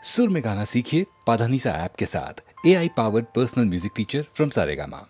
सुर में गाना सीखिए पाधानीसा ऐप के साथ। AI powered personal music teacher from Saregama.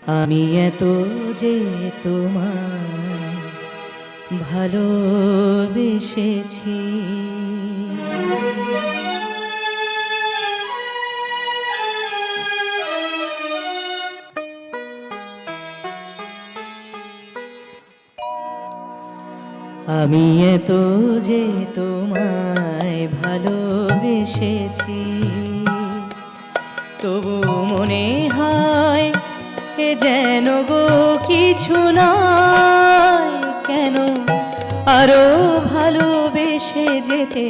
আমি এত যে তোমায় ভালোবেসেছি, আমি এত যে তোমায় ভালোবেসেছি, তবু মনে হয় এ যেন গো কিছু নয়। কেন আরো ভালোবেসে যেতে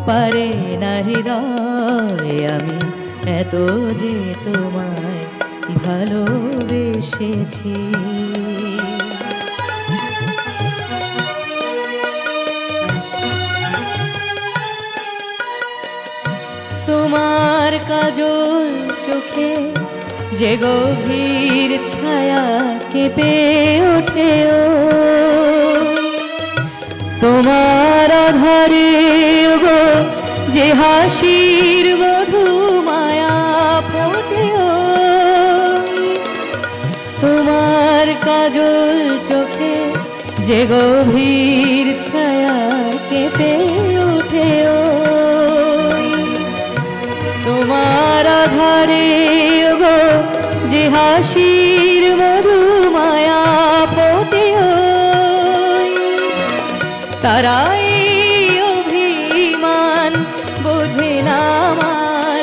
পারে না হৃদয়? আমি এত যে তোমায় ভালোবেসেছি। তোমার কাজল চোখে যে গভীর ছায়া কেঁপে ওঠে, তোমার আধারে গো যে হাসির মধু মায়া ফোটে, তোমার কাজল চোখে যে গভীর ছায়া কেঁপে ওঠে, তোমার আধারে গো যে হাসির মধু মায়া ফোটে, তারাই অভিমান বোঝে না আমার,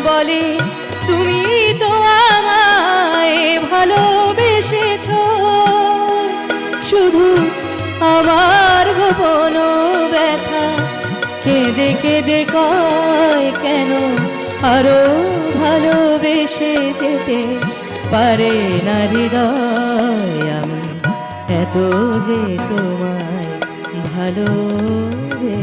বলে তুমি তো আমায় ভালোবেসেছ, শুধু আমার গোপন ব্যথা কেঁদে কেঁদে কয় কেন আরো ভালোবেসে যেতে পারে না হৃদয়? আমি এত যে তোমায় ভালোবেসেছি।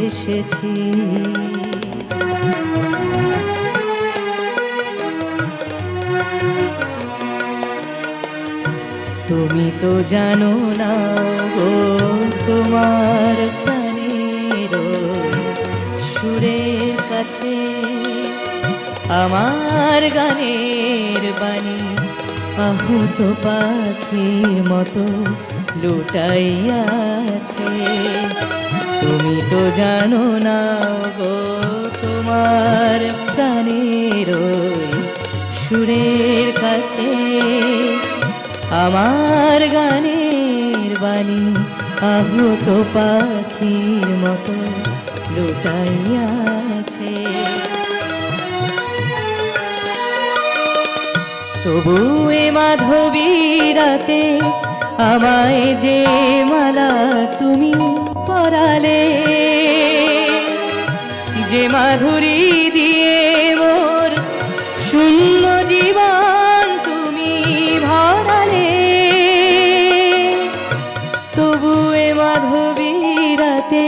তুমি তো জানো না গো তোমার প্রাণের সুরের কাছে আমার গানের বাণী আহত পাখির মতো লুটাইয়াছে। তুমি তো জানো না গো তোমার প্রাণের সুরের কাছে আমার গানের বাণী আহত পাখির মতো লুটাইয়াছে। তবু এ মাধবী রাতে আমায় যে মালা তুমি পরালে, যে মাধুরী দিয়ে মোর শূন্য জীবন তুমি ভরালে, তবু এ মাধবী রাতে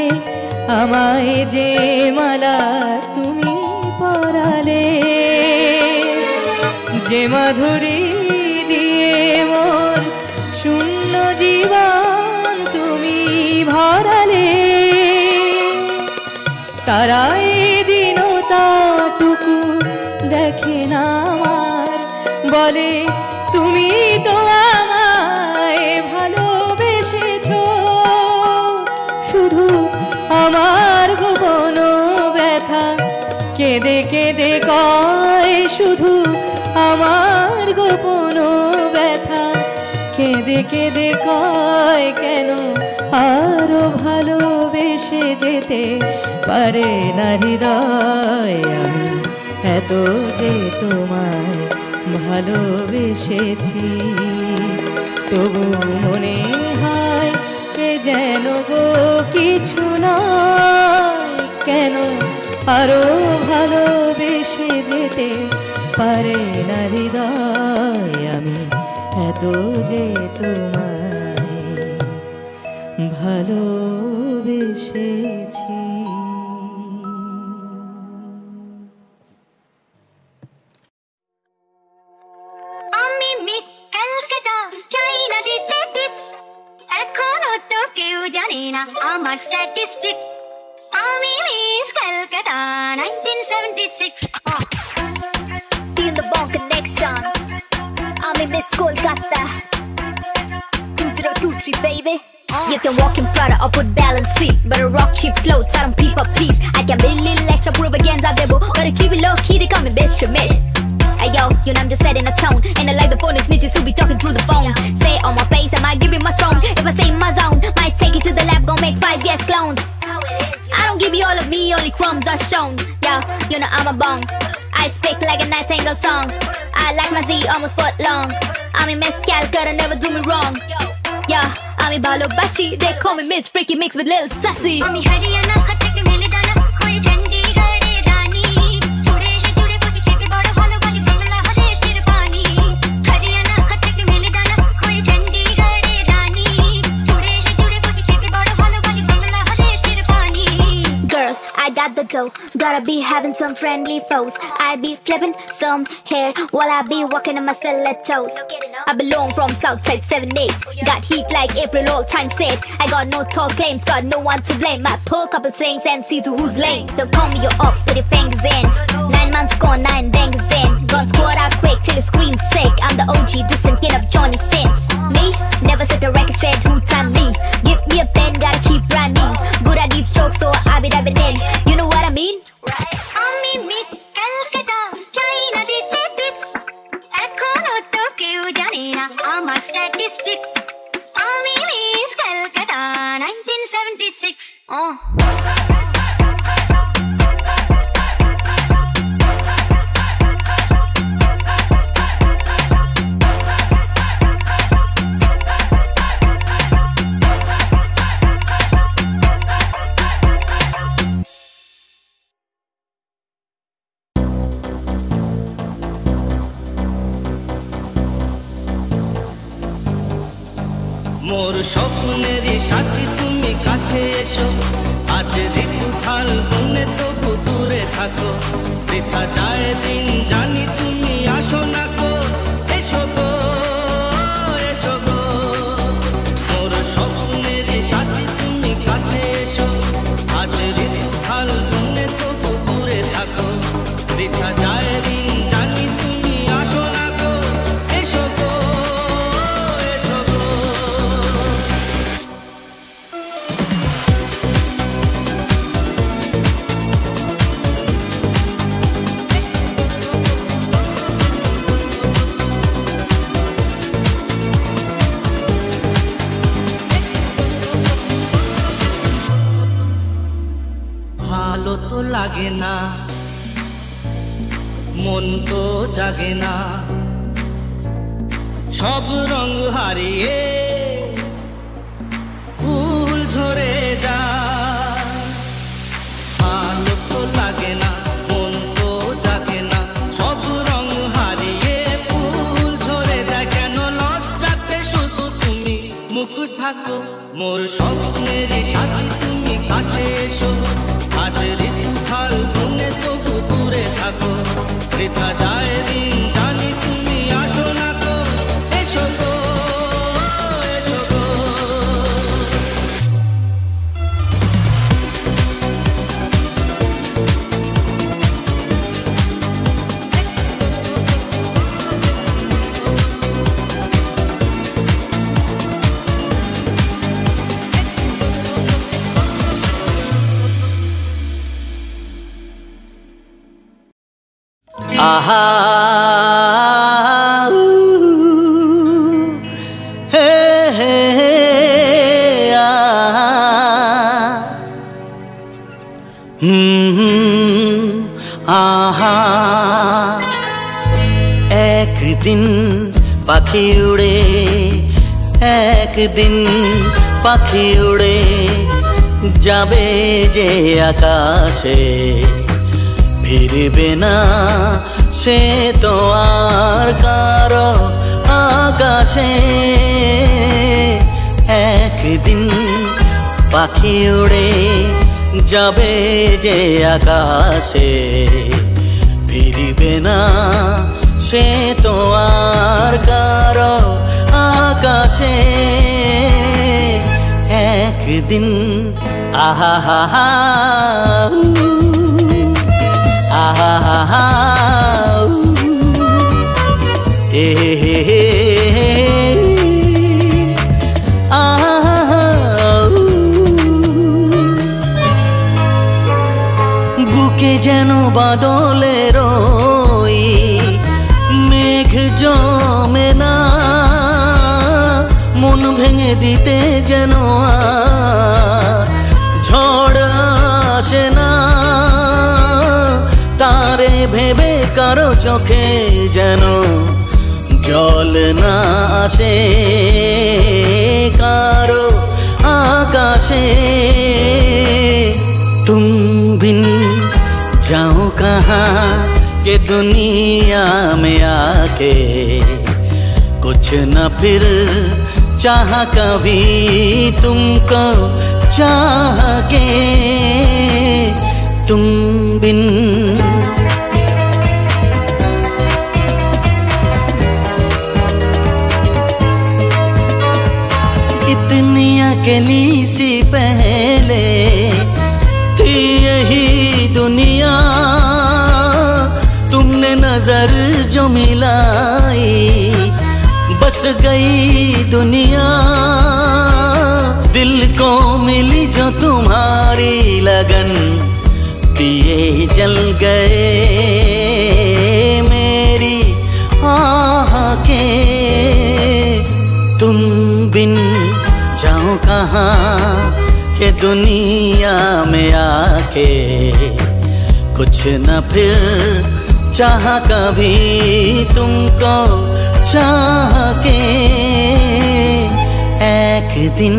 আমায় যে মালা তুমি পরালে, যে মাধুরী দিয়ে মোর শূন্য জীবন তুমি ভরালে, তারাই দিনটাটুকু দেখে না আমার, বলে তুমি তো আমায় ভালোবেসেছ, শুধু আমার গোপন ব্যথা কেঁদে কেঁদে কয়, শুধু আমার গোপন ব্যথা কেঁদে কেঁদে কয় কেন আরো ভালোবেসে যেতে পারে না হৃদয়? আমি এত যে তোমায় ভালোবেসেছি, তবু মনে হয় এ যেন গো কিছু নয়। কেন আরো ভালোবেসে যেতে পারে না হৃদয়? আমি এত যে তোমায় ভালোবেসেছি। আমি মিস ক্যালকাটা চাইনা ডিটেকটিভ, এখনো তো কেউ জানে না আমার স্ট্যাটিস্টিক্স। আমি miss Calcutta 1976। Feel the bone connection. I'm me Miss Kolkata 2023 baby. You can walk in Prada or put balance seat, but I rock cheap clothes, I don't peep up please. I can be a little extra propaganda debo, but I keep it low key, they call me bitch to miss. Ayo, you know I'm just setting a tone, and I like the phone snitches who be talking through the phone. Say it on my face, I might give you my throne. If I say in my zone, might take it to the lab, gon' make 5 years clones. I don't give you all of me, only crumbs are shown. Yo, you know I'm a bong, I speak like a nightingale song. I like my Z almost foot long. I'm in mezcal, gotta never do me wrong. Yeah, I'm in Balobashi, they call me Miss Freaky Mix with Lil Sassy. I'm in Haryana, khatak mile dana, koi Chandigarh rani. Jude se jude poti khete bada bhalo bali bangla hare shirpani. Haryana, khatak mile dana, koi Chandigarh rani. Jude se jude poti khete bada bhalo bali bangla hare shirpani. Girl, I got the dough, gotta be having some friendly foes. I be flipping some hair while I be walking on my stilettos. I belong from Southside 7-8. Got heat like April, all time said. I got no tall claims, got no one to blame. I pull couple strings and see to who's lame. Don't call me you up, put your fingers in. 9 months gone, 9 bangers in. Gun squad out quick till it screams sick. I'm the OG, distant kid of Johnny Sins. Me, never set a record straight, who time me? Give me a pen, gotta keep rhyming. Good at deep strokes, so I be diving in. You know what I mean? Right. Ami Miss Calcutta, China did it. Ekhono to keu jane na amar statistics. Ami Miss Calcutta, 1976. মোর স্বপ্নেরই সাথী তুমি কাছে এসো, আজ ঋতু ফাল্গুনে তবু দূরে থাকো। বৃথা যায় দিন জানি তুমি আসো না গো, এসো গো এসো গো। মোর স্বপ্নেরই সাথী তুমি কাছে এসো, আজ ঋতু ফাল্গুনে তবু দূরে থাকো। বৃথা যায় দিন জানি তুমি আসো না গো, এসো গো এসো গো। ভালো তো লাগে না, মন তো জাগে না, সব রং হারিয়ে ফুল ঝরে যায়। ভালো তো লাগে না, মন তো জাগে না, সব রং হারিয়ে ফুল ঝরে যায়। কেন লজ্জাতে শুধু তুমি মুখ ঢাকো, মোর স্বপ্নেরই সাথী তুমি কাছে এসো, আজ ঋতু ফাল্গুনে তবু দূরে থাকো। বৃথা যায় দিন জানি তুমি আসো না গো, এসো গো এসো গো। আহা হে হে হে আহা একদিন পাখি উড়ে, একদিন পাখি উড়ে যাবে যে আকাশে, ফিরবে না সে তো আর কারো আকাশে। একদিন পাখি উড়ে যাবে যে আকাশে, ফিরবে না সে তো আর কারো আকাশে। একদিন আহা হা হা ah ah ah ah বাদলে রই মেঘ জমে না মন ভেঙে দিতে যেন ঝড় আসে না তারে ভেবে কারো চোখে যেন জল না আসে কারো आकाशे तुम बिन जाओ कहाँ के दुनिया में आके कुछ न फिर चाह कभी तुमको चाह के तुम बिन इतनी अकेली सी पहले थी यही दुनिया तुमने नजर जो मिलाई बस गई दुनिया दिल को मिली जो तुम्हारी लगन दिए जल गए मेरी आह के तुम बिन जाऊं कहाँ के दुनिया में आके कुछ न फिर चाह कभी तुमको चाह के एक दिन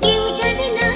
কেউ জানে না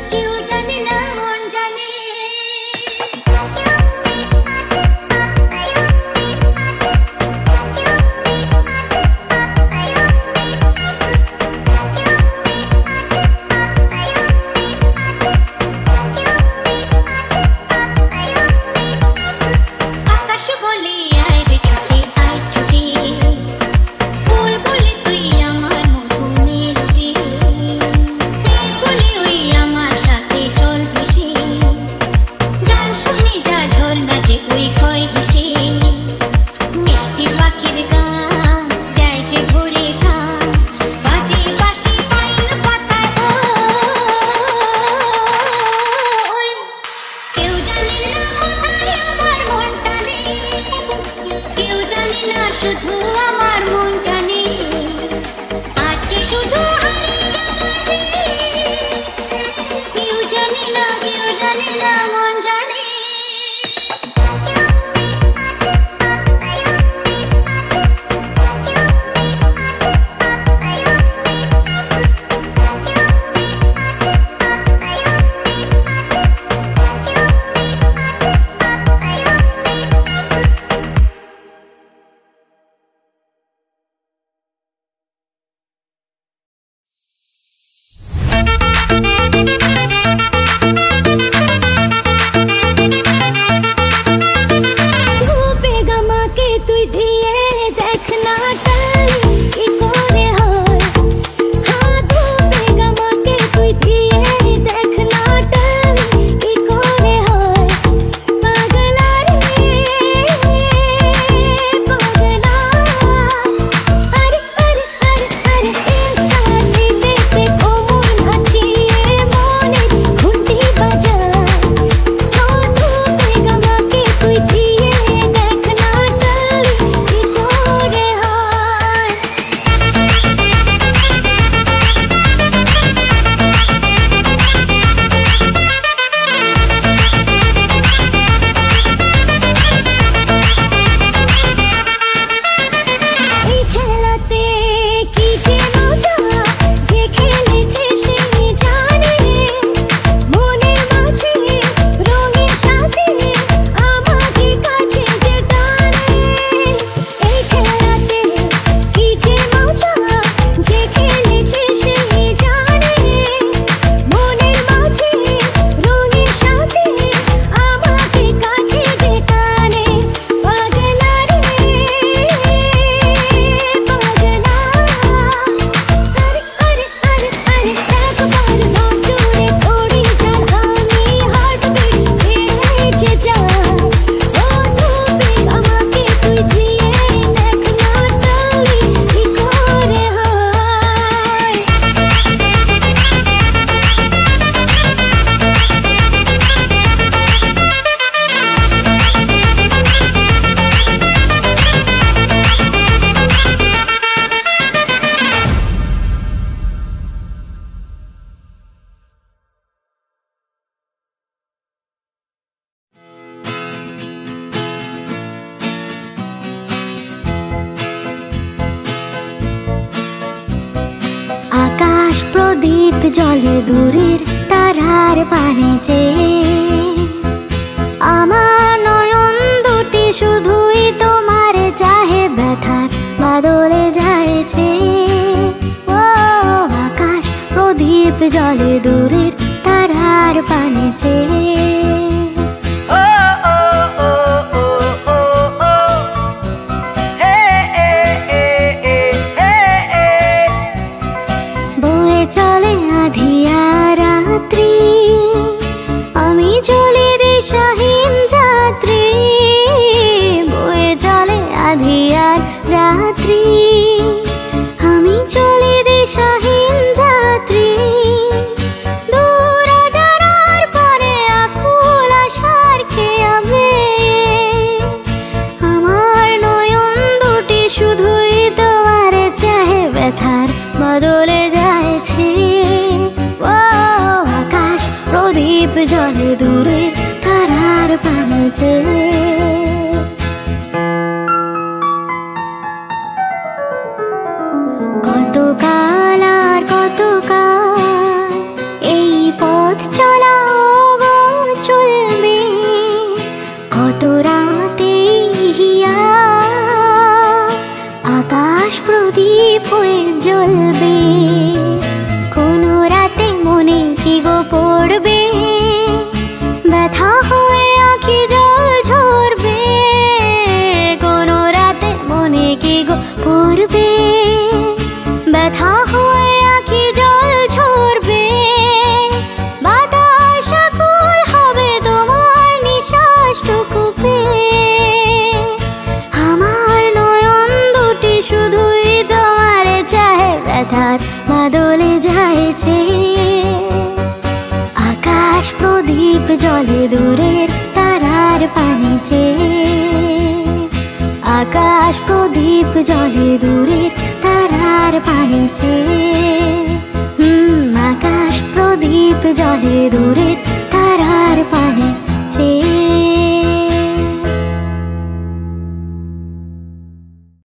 জলে দূরের তারার পানে চেয়ে আমার নয়ন দুটি শুধুই তোমার চাহে ব্যথার বাদলে যাইছে ও আকাশ প্রদীপ জলে দূরের তারার পানে চেয়ে বয়ে চলে আধিয়া রাত্রি আমি চলে দিশাহীন যাত্রী বয়ে চলে আধিয়ার রাত্রি আমি চলে দিশাহীন যাত্রী দূর যারার পরে আকুল আশার খেয়াবে আমার নয়ন দুটি শুধুই তোমার চাহে ব্যথার বদলে যাইছে ও আকাশ প্রদীপ জলে দূরে তারার পানে চেয়ে কতকাল আর কতকাল এই পথ চলা চলবে কত রাতে হিয়া আকাশ প্রদীপ হয়ে জ্বলবে কোন রাতে মনে কি গো পড়বে ব্যথা হয়ে আঁখি জল ঝরবে কোন রাতে মনে কি গো পড়বে ব্যথা হয়ে আঁখি জল ঝরবে বাতাস আকুল হবে তোমার নিঃশ্বাসটুকু পেয়ে আমার নয়ন দুটি শুধুই তোমার চাহে ব্যথার বাদলে যাইছে আকাশ প্রদীপ জলে দূরের তারার পানে চেয়ে আকাশ প্রদীপ জলে দূরের তারার পানে চেয়ে আকাশ প্রদীপ জলে দূরের তারার পানে